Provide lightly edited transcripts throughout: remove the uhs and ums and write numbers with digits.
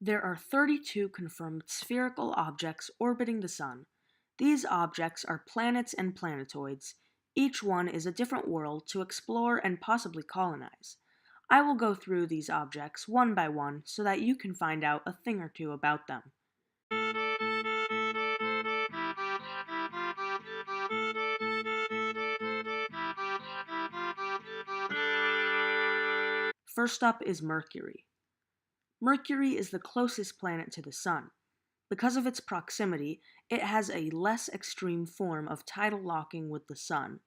There are 32 confirmed spherical objects orbiting the Sun. These objects are planets and planetoids. Each one is a different world to explore and possibly colonize. I will go through these objects one by one so that you can find out a thing or two about them. First up is Mercury. Mercury is the closest planet to the Sun. Because of its proximity, it has a less extreme form of tidal locking with the Sun.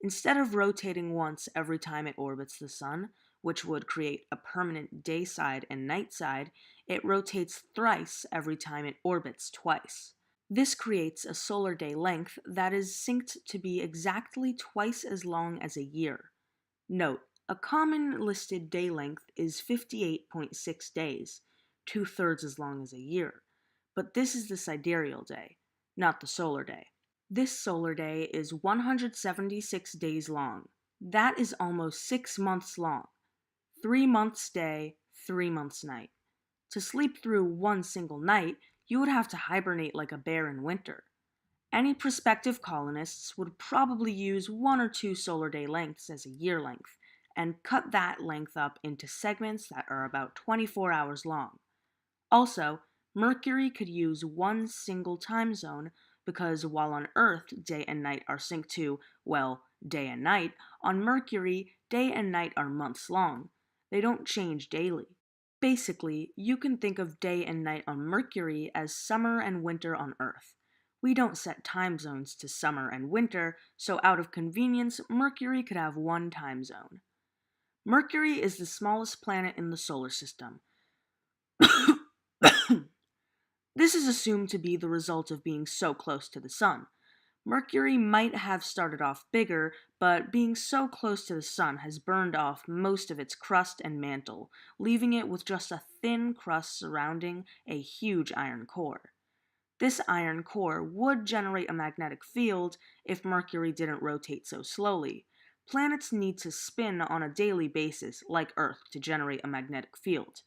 Instead of rotating once every time it orbits the Sun, which would create a permanent day side and night side, it rotates thrice every time it orbits twice. This creates a solar day length that is synced to be exactly twice as long as a year. Note, a common listed day length is 58.6 days, 2/3 as long as a year. But this is the sidereal day, not the solar day. This solar day is 176 days long. That is almost 6 months long. 3 months day, 3 months night. To sleep through one single night, you would have to hibernate like a bear in winter. Any prospective colonists would probably use 1 or 2 solar day lengths as a year length, and cut that length up into segments that are about 24 hours long. Also, Mercury could use one single time zone because while on Earth day and night are synced to, well, day and night, on Mercury day and night are months long. They don't change daily. Basically, you can think of day and night on Mercury as summer and winter on Earth. We don't set time zones to summer and winter, so out of convenience, Mercury could have one time zone. Mercury is the smallest planet in the solar system. This is assumed to be the result of being so close to the Sun. Mercury might have started off bigger, but being so close to the Sun has burned off most of its crust and mantle, leaving it with just a thin crust surrounding a huge iron core. This iron core would generate a magnetic field if Mercury didn't rotate so slowly. Planets need to spin on a daily basis, like Earth, to generate a magnetic field.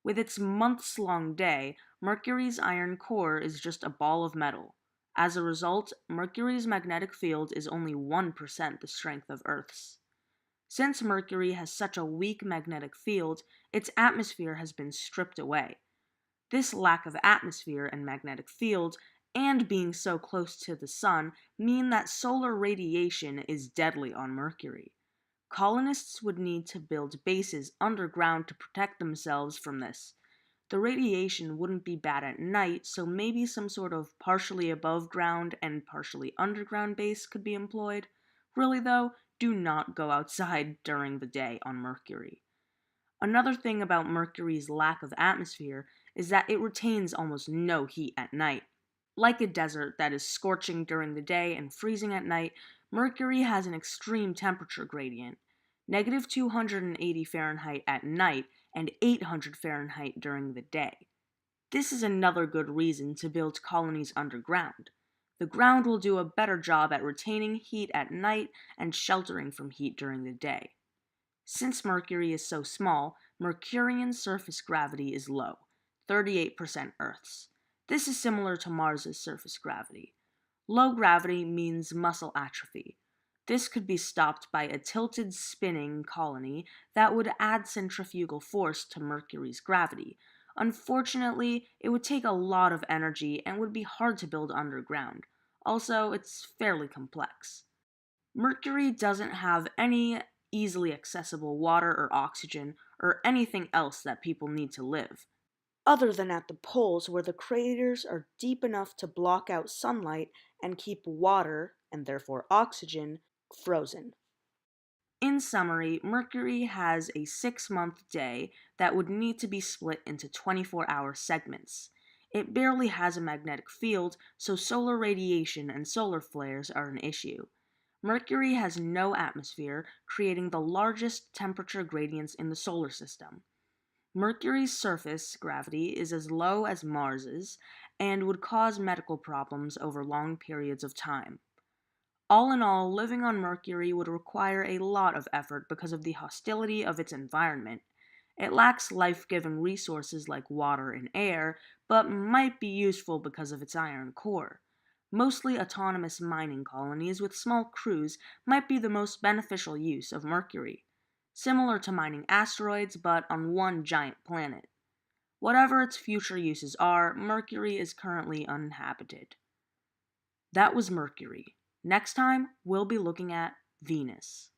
With its months-long day, Mercury's iron core is just a ball of metal. As a result, Mercury's magnetic field is only 1% the strength of Earth's. Since Mercury has such a weak magnetic field, its atmosphere has been stripped away. This lack of atmosphere and magnetic field, and being so close to the Sun, mean that solar radiation is deadly on Mercury. Colonists would need to build bases underground to protect themselves from this. The radiation wouldn't be bad at night, so maybe some sort of partially above ground and partially underground base could be employed. Really though, do not go outside during the day on Mercury. Another thing about Mercury's lack of atmosphere is that it retains almost no heat at night. Like a desert that is scorching during the day and freezing at night, Mercury has an extreme temperature gradient, negative 280 Fahrenheit at night and 800 Fahrenheit during the day. This is another good reason to build colonies underground. The ground will do a better job at retaining heat at night and sheltering from heat during the day. Since Mercury is so small, Mercurian surface gravity is low, 38% Earth's. This is similar to Mars's surface gravity. Low gravity means muscle atrophy. This could be stopped by a tilted spinning colony that would add centrifugal force to Mercury's gravity. Unfortunately, it would take a lot of energy and would be hard to build underground. Also, it's fairly complex. Mercury doesn't have any easily accessible water or oxygen or anything else that people need to live, other than at the poles where the craters are deep enough to block out sunlight and keep water, and therefore oxygen, frozen. In summary, Mercury has a 6-month day that would need to be split into 24-hour segments. It barely has a magnetic field, so solar radiation and solar flares are an issue. Mercury has no atmosphere, creating the largest temperature gradients in the solar system. Mercury's surface gravity is as low as Mars's and would cause medical problems over long periods of time. All in all, living on Mercury would require a lot of effort because of the hostility of its environment. It lacks life-giving resources like water and air, but might be useful because of its iron core. Mostly autonomous mining colonies with small crews might be the most beneficial use of Mercury. Similar to mining asteroids, but on one giant planet. Whatever its future uses are, Mercury is currently uninhabited. That was Mercury. Next time, we'll be looking at Venus.